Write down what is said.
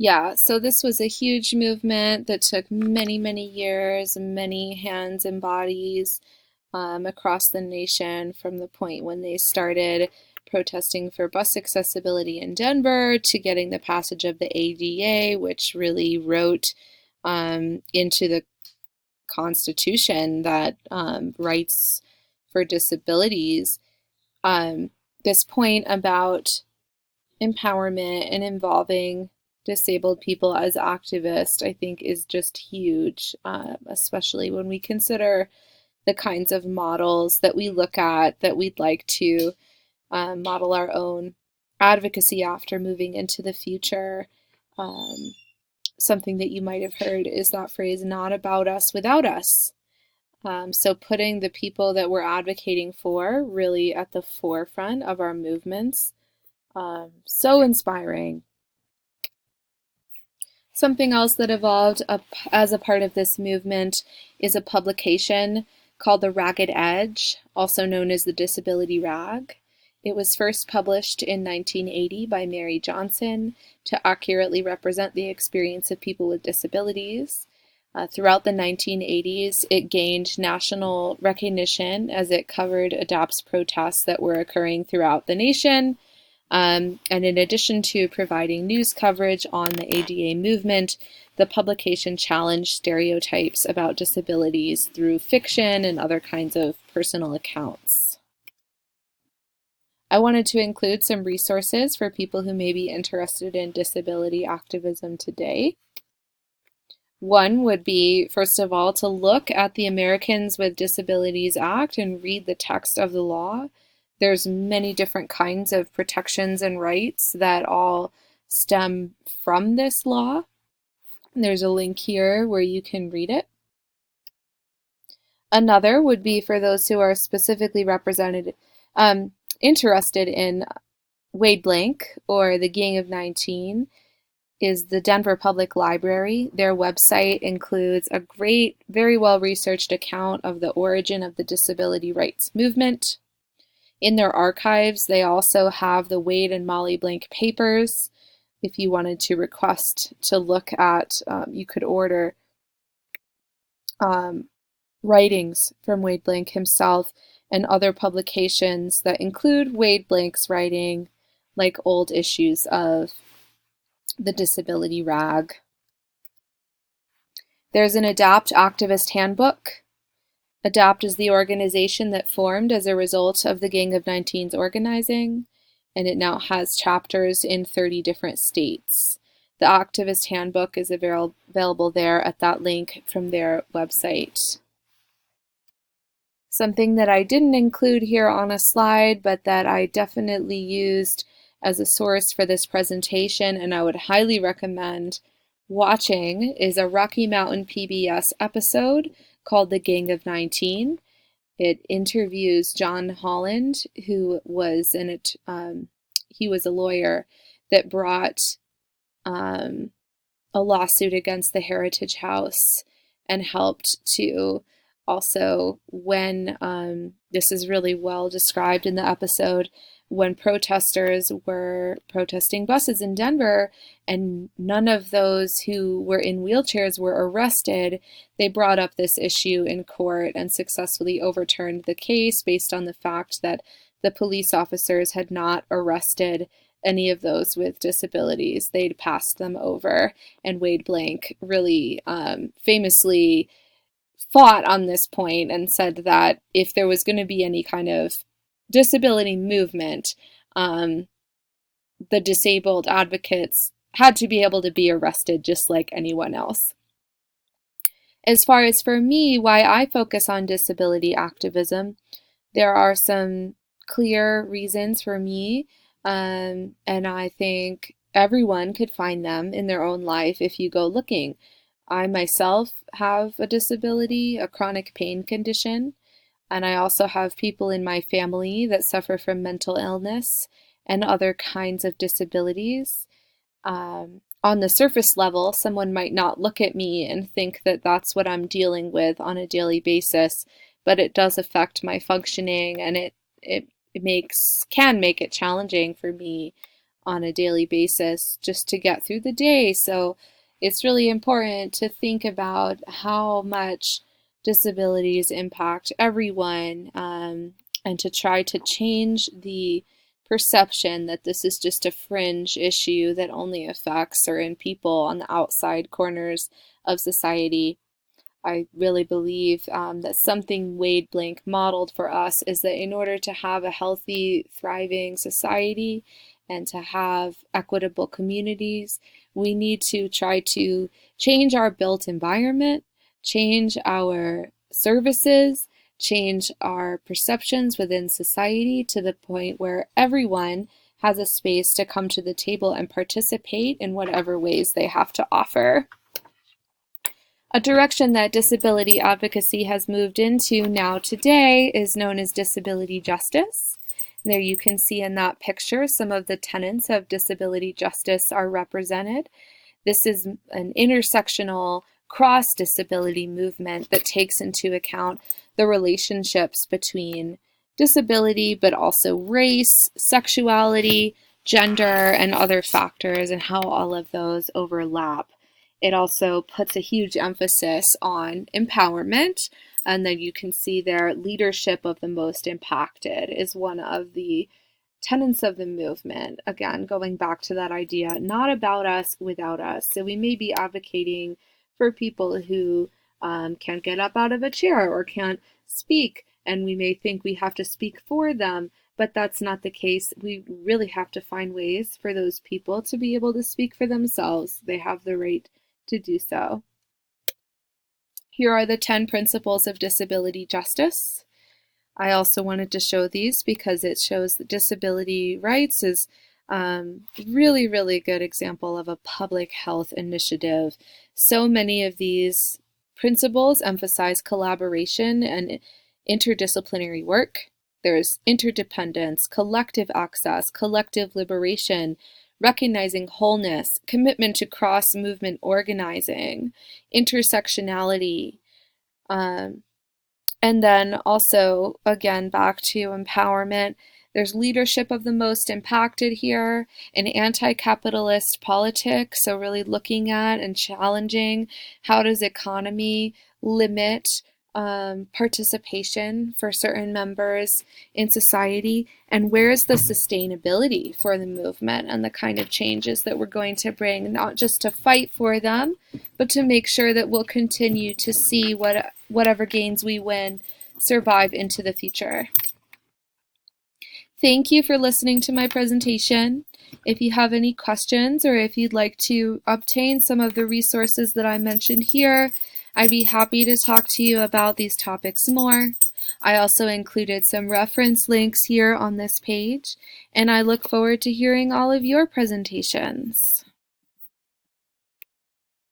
Yeah, so this was a huge movement that took many, many years, many hands and bodies across the nation from the point when they started protesting for bus accessibility in Denver to getting the passage of the ADA, which really wrote into the Constitution that rights for disabilities. Um, this point about empowerment and involving disabled people as activists, I think, is just huge, especially when we consider the kinds of models that we look at that we'd like to model our own advocacy after moving into the future. Um, Something that you might have heard is that phrase, not about us without us. So putting the people that we're advocating for really at the forefront of our movements. So inspiring. Something else that evolved up as a part of this movement is a publication called The Ragged Edge, also known as the Disability Rag. It was first published in 1980 by Mary Johnson to accurately represent the experience of people with disabilities. Throughout the 1980s, it gained national recognition as it covered ADAPT's protests that were occurring throughout the nation. And in addition to providing news coverage on the ADA movement, the publication challenged stereotypes about disabilities through fiction and other kinds of personal accounts. I wanted to include some resources for people who may be interested in disability activism today. One would be, first of all, to look at the Americans with Disabilities Act and read the text of the law. There's many different kinds of protections and rights that all stem from this law. There's a link here where you can read it. Another would be for those who are specifically interested in Wade Blank or the Gang of 19, is the Denver Public Library. Their website includes a great, very well-researched account of the origin of the disability rights movement. In their archives, they also have the Wade and Molly Blank papers. If you wanted to request to look at, you could order writings from Wade Blank himself and other publications that include Wade Blank's writing, like old issues of the Disability Rag. There's an ADAPT activist handbook. ADAPT is the organization that formed as a result of the Gang of 19's organizing, and it now has chapters in 30 different states. The activist handbook is available there at that link from their website. Something that I didn't include here on a slide, but that I definitely used as a source for this presentation, and I would highly recommend watching, is a Rocky Mountain PBS episode called The Gang of 19. It interviews John Holland, who was he was a lawyer that brought a lawsuit against the Heritage House and helped to also, when this is really well described in the episode, when protesters were protesting buses in Denver and none of those who were in wheelchairs were arrested, they brought up this issue in court and successfully overturned the case based on the fact that the police officers had not arrested any of those with disabilities. They'd passed them over, and Wade Blank really famously fought on this point and said that if there was going to be any kind of disability movement, the disabled advocates had to be able to be arrested just like anyone else. As far as for me, why I focus on disability activism, there are some clear reasons for me, and I think everyone could find them in their own life if you go looking. I myself have a disability, a chronic pain condition, and I also have people in my family that suffer from mental illness and other kinds of disabilities. On the surface level, someone might not look at me and think that that's what I'm dealing with on a daily basis, but it does affect my functioning, and it can make it challenging for me on a daily basis just to get through the day. So it's really important to think about how much disabilities impact everyone, and to try to change the perception that this is just a fringe issue that only affects certain people on the outside corners of society. I really believe that something Wade Blank modeled for us is that in order to have a healthy, thriving society and to have equitable communities, we need to try to change our built environment, change our services, change our perceptions within society to the point where everyone has a space to come to the table and participate in whatever ways they have to offer. A direction that disability advocacy has moved into now today is known as disability justice. There you can see in that picture some of the tenets of disability justice are represented. This is an intersectional cross-disability movement that takes into account the relationships between disability, but also race, sexuality, gender, and other factors, and how all of those overlap. It also puts a huge emphasis on empowerment, and then you can see there leadership of the most impacted is one of the tenets of the movement. Again, going back to that idea, not about us without us. So we may be advocating for people who can't get up out of a chair or can't speak, and we may think we have to speak for them, but that's not the case. We really have to find ways for those people to be able to speak for themselves. They have the right to do so. Here are the 10 principles of disability justice. I also wanted to show these because it shows that disability rights is really, really good example of a public health initiative. So many of these principles emphasize collaboration and interdisciplinary work. There's interdependence, collective access, collective liberation, recognizing wholeness, commitment to cross-movement organizing, intersectionality, and then also, again, back to empowerment. There's leadership of the most impacted here, an anti-capitalist politic, so really looking at and challenging how does economy limit participation for certain members in society, and where's the sustainability for the movement and the kind of changes that we're going to bring, not just to fight for them, but to make sure that we'll continue to see whatever gains we win survive into the future. Thank you for listening to my presentation. If you have any questions or if you'd like to obtain some of the resources that I mentioned here, I'd be happy to talk to you about these topics more. I also included some reference links here on this page, and I look forward to hearing all of your presentations.